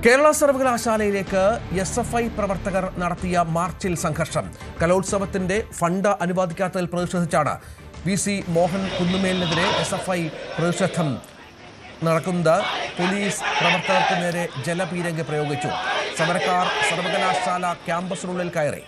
Kerala സർവകലാശാലയിലേക്ക് SFI പ്രവർത്തകർ നടത്തിയ മാർച്ചിൽ സംഘർഷം. കലോത്സവത്തിന്റെ ഫണ്ട് അനുവദിക്കാത്തതിൽ പ്രതിഷേധിച്ചാണ് VC മോഹൻ കുന്നുമേലിനെതിരെ SFI പ്രതിഷേധം നടക്കുന്നത്. പോലീസ് പ്രവർത്തകർക്ക് നേരെ ജലപീരങ്കി പ്രയോഗിച്ചു. സമരക്കാർ സർവകലാശാല ക്യാമ്പസിനുള്ളിൽ കയറി.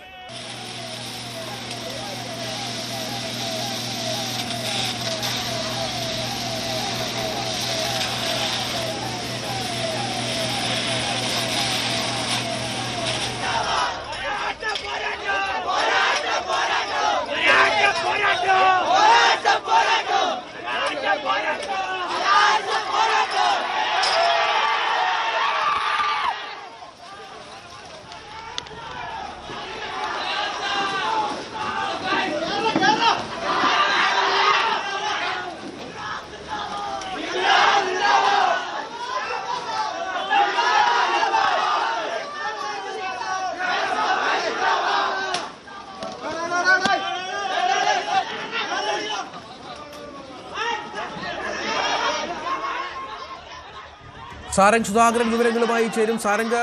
സാരംഗ് സുധാകരൻ വിവരങ്ങളുമായി ചേരും. സാരംഗ്,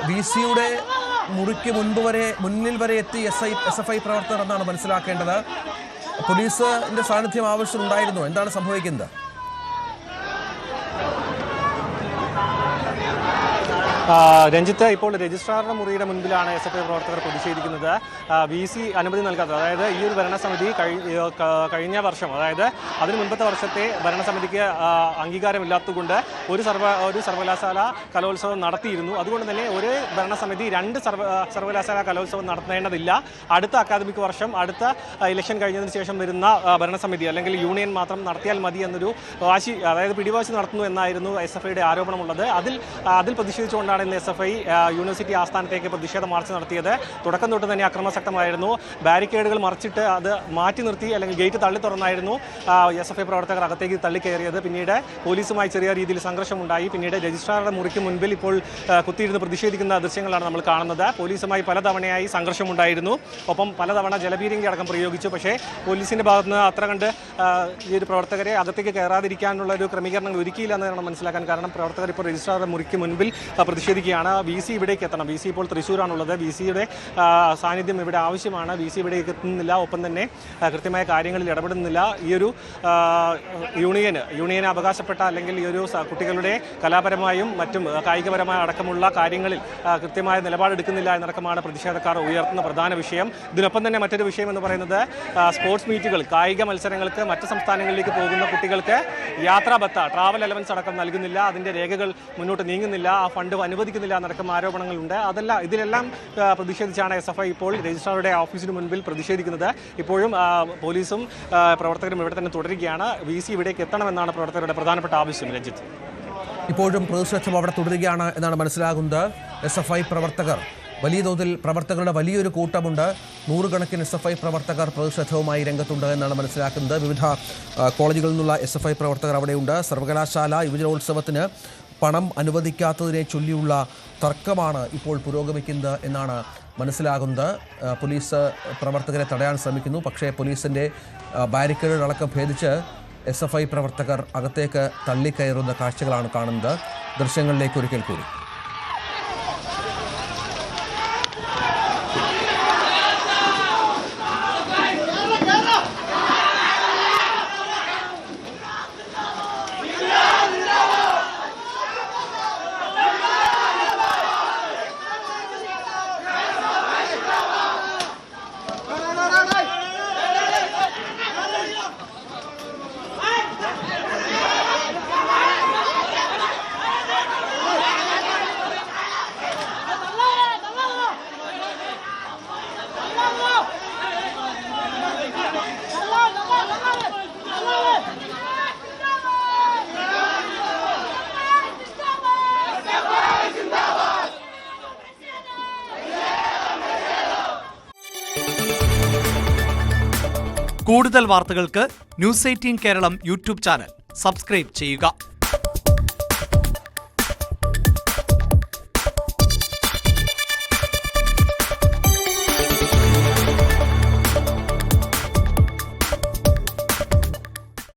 VCയുടെ മുറിക്ക് മുന്നിൽ വരെ എത്തി SFI പ്രവർത്തകർ എന്നാണ് മനസ്സിലാക്കേണ്ടത്. പോലീസിന്റെ സാന്നിധ്യം ആവശ്യമുണ്ടായിരുന്നു. എന്താണ് സംഭവിക്കുന്നത്? രഞ്ജിത്ത്, ഇപ്പോൾ രജിസ്ട്രാറുടെ മുറിയുടെ മുൻപിലാണ് SFI പ്രവർത്തകർ പ്രതിഷേധിക്കുന്നത്. VC അനുമതി നൽകാത്തത്, അതായത് ഈ ഒരു ഭരണസമിതി കഴിഞ്ഞ വർഷം, അതായത് അതിന് മുൻപത്തെ വർഷത്തെ ഭരണസമിതിക്ക് അംഗീകാരമില്ലാത്തതുകൊണ്ട് ഒരു സർവകലാശാല കലോത്സവം നടത്തിയിരുന്നു. അതുകൊണ്ട് തന്നെ ഒരു ഭരണസമിതി രണ്ട് സർവകലാശാല കലോത്സവം നടത്തേണ്ടതില്ല. അടുത്ത അക്കാദമിക് വർഷം, അടുത്ത ഇലക്ഷൻ കഴിഞ്ഞതിന് ശേഷം വരുന്ന ഭരണസമിതി അല്ലെങ്കിൽ യൂണിയൻ മാത്രം നടത്തിയാൽ മതി എന്നൊരു വാശി, അതായത് പിടിവാശി നടത്തുന്നു എന്നായിരുന്നു SFIയുടെ ആരോപണമുള്ളത്. അതിൽ പ്രതിഷേധിച്ചുകൊണ്ടാണ് ഇന്ന് SFI യൂണിവേഴ്സിറ്റി ആസ്ഥാനത്തേക്ക് പ്രതിഷേധ മാർച്ച് നടത്തിയത്. തുടക്കം തൊട്ട് തന്നെ അക്രമാസക്തമായിരുന്നു. ബാരിക്കേഡുകൾ മറിച്ചിട്ട് അത് മാറ്റി നിർത്തി, അല്ലെങ്കിൽ ഗേറ്റ് തള്ളി തുറന്നായിരുന്നു SFI പ്രവർത്തകർ അകത്തേക്ക് തള്ളിക്കയറിയത്. പിന്നീട് പോലീസുമായി ചെറിയ രീതിയിൽ സംഘർഷമുണ്ടായി. പിന്നീട് രജിസ്ട്രാറുടെ മുറിക്ക് മുൻപിൽ ഇപ്പോൾ കുത്തിയിരുന്ന് പ്രതിഷേധിക്കുന്ന ദൃശ്യങ്ങളാണ് നമ്മൾ കാണുന്നത്. പോലീസുമായി പലതവണയായി സംഘർഷമുണ്ടായിരുന്നു. ഒപ്പം പലതവണ ജലപീരങ്കി അടക്കം പ്രയോഗിച്ചു. പക്ഷേ പോലീസിന്റെ ഭാഗത്തുനിന്ന് അത്ര കണ്ട് ഈ ഒരു പ്രവർത്തകരെ അകത്തേക്ക് കയറാതിരിക്കാനുള്ള ഒരു ക്രമീകരണങ്ങൾ ഒരുക്കിയില്ല എന്നാണ് മനസ്സിലാക്കാൻ. കാരണം പ്രവർത്തകർ ഇപ്പോൾ രജിസ്ട്രാറുടെ മുറിക്ക് മുൻപിൽ പ്രതിഷേധിക്കുകയാണ്. VC ഇവിടേക്ക് എത്തണം. VC ഇപ്പോൾ തൃശ്ശൂരാണുള്ളത്. VCയുടെ സാന്നിധ്യം ഇവിടെ ആവശ്യമാണ്. VC ഇവിടേക്ക് എത്തുന്നില്ല. ഒപ്പം തന്നെ കൃത്യമായ കാര്യങ്ങളിൽ ഇടപെടുന്നില്ല. ഈ ഒരു യൂണിയന് അവകാശപ്പെട്ട, അല്ലെങ്കിൽ ഈ ഒരു കുട്ടികളുടെ കലാപരമായും മറ്റും കായികപരമായ അടക്കമുള്ള കാര്യങ്ങളിൽ കൃത്യമായ നിലപാടെടുക്കുന്നില്ല എന്നടക്കമാണ് പ്രതിഷേധക്കാർ ഉയർത്തുന്ന പ്രധാന വിഷയം. ഇതിനൊപ്പം തന്നെ മറ്റൊരു വിഷയം എന്ന് പറയുന്നത് സ്പോർട്സ് മീറ്റുകൾ, കായിക മത്സരങ്ങൾക്ക് മറ്റ് സംസ്ഥാനങ്ങളിലേക്ക് പോകുന്ന കുട്ടികൾക്ക് യാത്രാ ഭത്ത, ട്രാവൽ അലവൻസ് അടക്കം നൽകുന്നില്ല. അതിൻ്റെ രേഖകൾ മുന്നോട്ട് നീങ്ങുന്നില്ല. ആ ഫണ്ട് അനുവദിക്കുന്നില്ല എന്നടക്കം ആരോപണങ്ങളുണ്ട്. ഇതിലെല്ലാം പ്രതിഷേധിച്ചാണ് SFI ഇപ്പോൾ രജിസ്ട്രാറുടെ ഓഫീസിന് മുൻപിൽ പ്രതിഷേധിക്കുന്നത്. ഇപ്പോഴും പോലീസും പ്രവർത്തകരും ഇവിടെ തന്നെ തുടരുകയാണ്. VC ഇവിടേക്ക് എത്തണമെന്നാണ് പ്രവർത്തകരുടെ പ്രധാനപ്പെട്ട ആവശ്യം. രഞ്ജിത്ത്, ഇപ്പോഴും പ്രതിഷേധം അവിടെ തുടരുകയാണ് എന്നാണ് മനസ്സിലാകുന്നത്. SFI പ്രവർത്തകർ, വലിയ തോതിൽ പ്രവർത്തകരുടെ വലിയൊരു കൂട്ടമുണ്ട്. നൂറുകണക്കിന് SFI പ്രവർത്തകർ പ്രതിഷേധവുമായി രംഗത്തുണ്ട് എന്നാണ് മനസ്സിലാക്കുന്നത്. വിവിധ കോളേജുകളിൽ നിന്നുള്ള SFI പ്രവർത്തകർ അവിടെയുണ്ട്. സർവകലാശാല യുവജനോത്സവത്തിന് പണം അനുവദിക്കാത്തതിനെ ചൊല്ലിയുള്ള തർക്കമാണ് ഇപ്പോൾ പുരോഗമിക്കുന്നത് എന്നാണ് മനസ്സിലാകുന്നത്. പോലീസ് പ്രവർത്തകരെ തടയാൻ ശ്രമിക്കുന്നു. പക്ഷേ പോലീസിൻ്റെ ബാരിക്കേഡുകളടക്കം ഭേദിച്ച് SFI പ്രവർത്തകർ അകത്തേക്ക് തള്ളിക്കയറുന്ന കാഴ്ചകളാണ് കാണുന്നത്. ദൃശ്യങ്ങളിലേക്ക് ഒരിക്കൽ കൂടി. കൂടുതൽ വാർത്തകൾക്ക് News 18 Keralam YouTube channel subscribe ചെയ്യുക.